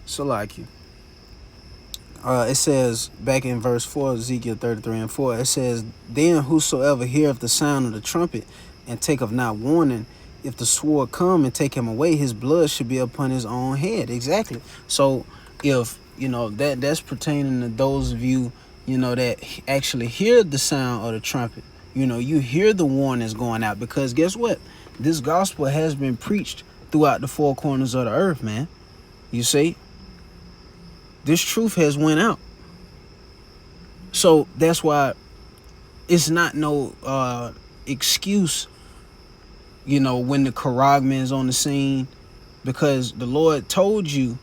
Salaki. It says back in verse 4, Ezekiel 33 and 4, it says, Then whosoever heareth the sound of the trumpet and taketh not warning, if the sword come and take him away, his blood should be upon his own head. Exactly. So if, that's pertaining to those of you, that actually hear the sound of the trumpet, you hear the warnings going out, because guess what? This gospel has been preached throughout the four corners of the earth, man. You see? This truth has went out. So that's why it's not no excuse, when the Charagman is on the scene, because the Lord told you,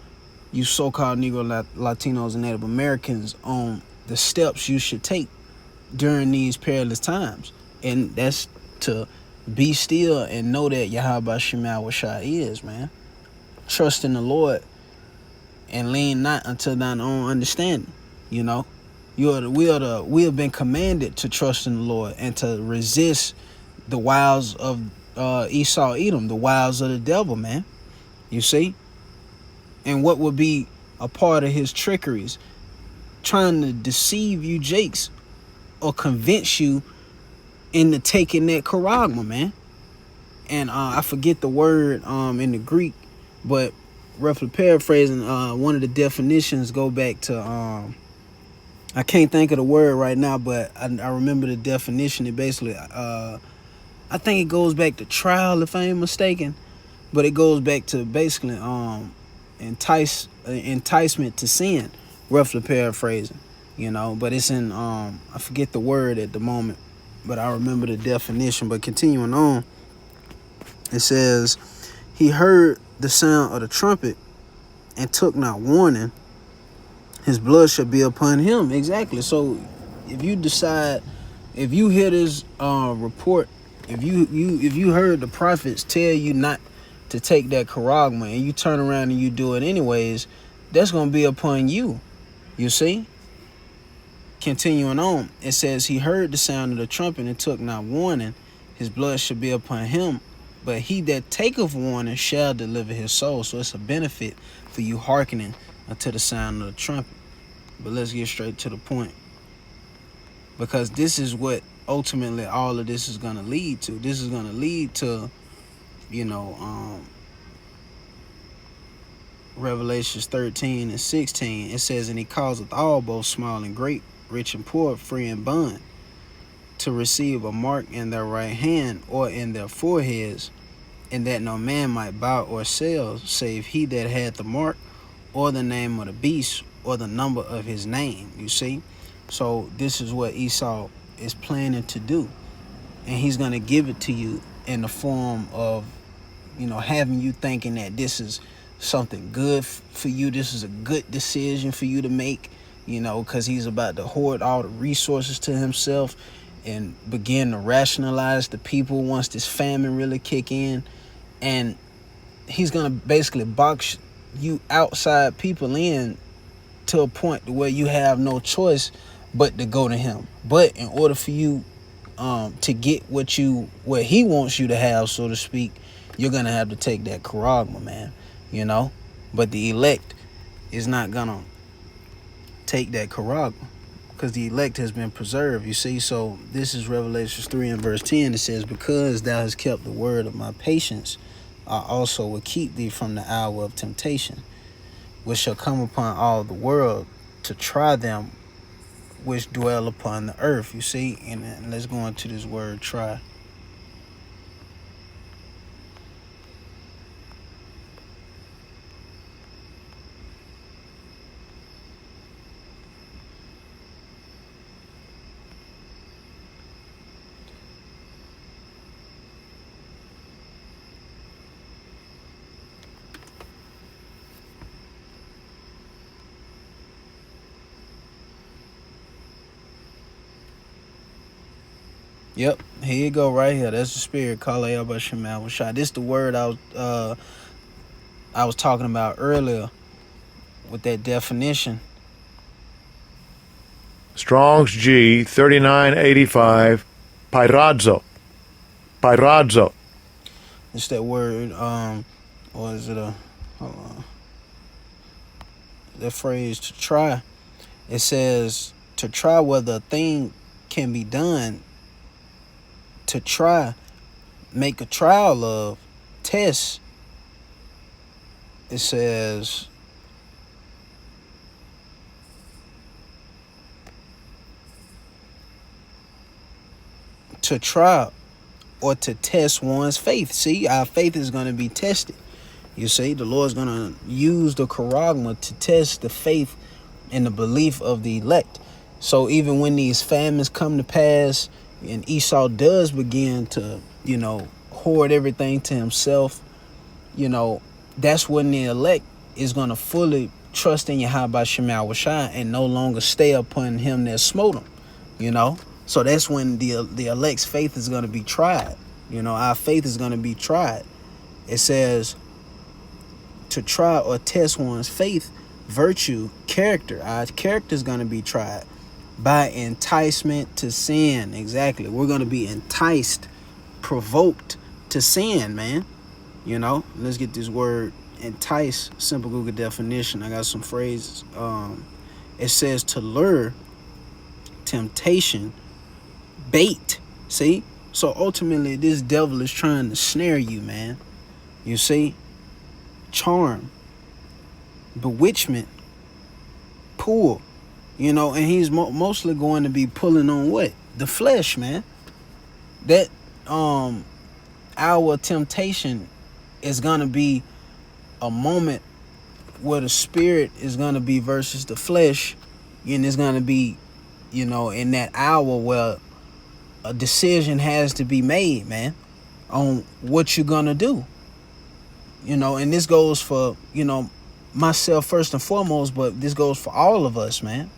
you so-called Negro, Latinos, and Native Americans, on the steps you should take during these perilous times. And that's to be still and know that Yahweh Shema Shah is, man. Trust in the Lord and lean not unto thine own understanding. We have been commanded to trust in the Lord and to resist the wiles of Esau Edom, the wiles of the devil, man. You see? And what would be a part of his trickeries? Trying to deceive you jakes or convince you into taking that charagma, man. And I forget the word in the Greek, but roughly paraphrasing, one of the definitions go back to I can't think of the word right now, but I remember the definition. It basically I think it goes back to trial, if I ain't mistaken, but it goes back to basically enticement to sin, roughly paraphrasing, but it's in I forget the word at the moment, but I remember the definition. But continuing on, it says, he heard the sound of the trumpet and took not warning, his blood shall be upon him. Exactly. So if you decide, if you hear this report, if you heard the prophets tell you not to take that charagma, and you turn around and you do it anyways, that's going to be upon you. You see? Continuing on, it says, he heard the sound of the trumpet and took not warning, his blood should be upon him. But he that taketh warning shall deliver his soul. So it's a benefit for you hearkening unto the sound of the trumpet. But let's get straight to the point, because this is what ultimately all of this is going to lead to. This is going to lead to, Revelations 13 and 16. It says, and he causeth all, both small and great, rich and poor, free and bond, to receive a mark in their right hand or in their foreheads, and that no man might buy or sell, save he that had the mark, or the name of the beast, or the number of his name. You see? So this is what Esau is planning to do. And he's going to give it to you in the form of, having you thinking that this is something good for you. This is a good decision for you to make, because he's about to hoard all the resources to himself and begin to rationalize the people once this famine really kick in. And he's going to basically box you outside people in to a point where you have no choice but to go to him. But in order for you to get what he wants you to have, so to speak, you're gonna have to take that charagma, man. But the elect is not gonna take that charagma, because the elect has been preserved. You see? So this is Revelations 3 and verse 10. It says, because thou hast kept the word of my patience, I also will keep thee from the hour of temptation, which shall come upon all the world, to try them which dwell upon the earth. You see? And let's go into this word try. Yep, here you go, right here. That's the spirit. Kala Yaba Shemal Shah. This the word I was talking about earlier with that definition. Strong's G 3985, Pyrazzo. Pyrazzo. It's that word. Or is it a? Hold on. the phrase to try. It says to try whether a thing can be done, to try, make a trial of, test. It says to try or to test one's faith. See, our faith is going to be tested. You see, the Lord's going to use the charagma to test the faith and the belief of the elect. So even when these famines come to pass and Esau does begin to, hoard everything to himself, that's when the elect is going to fully trust in Yahweh Shema Washai and no longer stay upon him that smote him, So that's when the elect's faith is going to be tried. Our faith is going to be tried. It says to try or test one's faith, virtue, character. Our character is going to be tried by enticement to sin. Exactly. We're going to be enticed, provoked to sin, man. Let's get this word entice, simple Google definition. I got some phrases. It says to lure, temptation, bait. See? So ultimately this devil is trying to snare you, man. You see? Charm, bewitchment, pull, and he's mostly going to be pulling on what? The flesh, man. That our temptation is going to be a moment where the spirit is going to be versus the flesh, and it's going to be, in that hour where a decision has to be made, man, on what you're going to do. And this goes for, myself first and foremost, but this goes for all of us, man.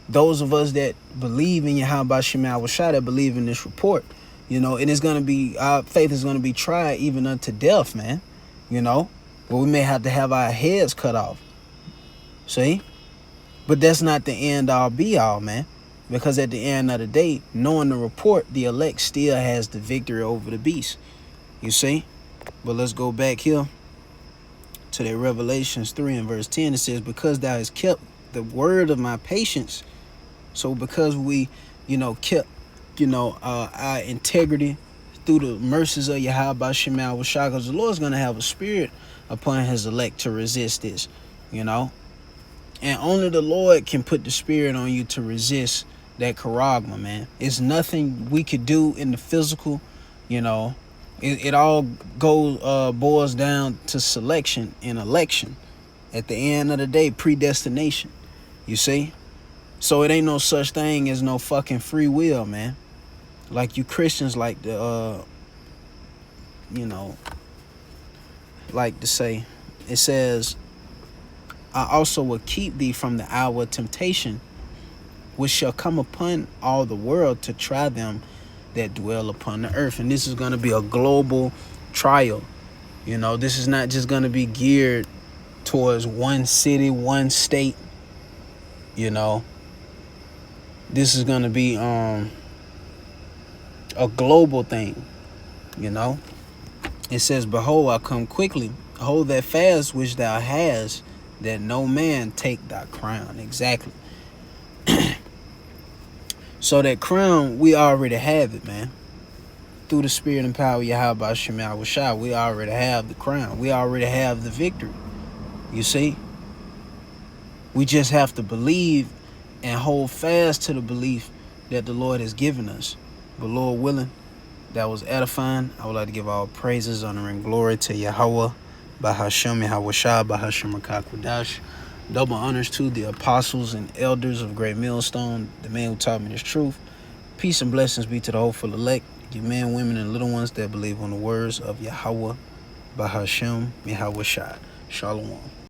Those of us that believe in Yahweh Shema Washai, that believe in this report, and it's going to be, our faith is going to be tried even unto death, man. But we may have to have our heads cut off. See? But that's not the end all be all, man. Because at the end of the day, knowing the report, the elect still has the victory over the beast. You see? But let's go back here to that Revelations 3 and verse 10. It says, because thou hast kept the word of my patience. So because we, kept, our integrity through the mercies of Yahweh Shema Washai, because the Lord's going to have a spirit upon his elect to resist this, And only the Lord can put the spirit on you to resist that charagma, man. It's nothing we could do in the physical, It all boils down to selection and election. At the end of the day, predestination. You see? So it ain't no such thing as no fucking free will, man. Like you Christians like to, like to say. It says, I also will keep thee from the hour of temptation, which shall come upon all the world to try them that dwell upon the earth. And this is going to be a global trial. This is not just going to be geared towards one city, one state. This is going to be a global thing. It says, behold, I come quickly. Hold that fast which thou hast, that no man take thy crown. Exactly. So that crown, we already have it, man. Through the spirit and power of Yahweh Shema Washai, we already have the crown. We already have the victory. You see? We just have to believe and hold fast to the belief that the Lord has given us. But Lord willing, that was edifying. I would like to give all praises, honor, and glory to Yahweh, Bahashem Yahweh Bahashem Rakakwadash. Double honors to the apostles and elders of Great Millstone, the man who taught me this truth. Peace and blessings be to the hopeful elect, you men, women, and little ones that believe on the words of Yahweh, Bahashem Yahweh Shai. Shalom.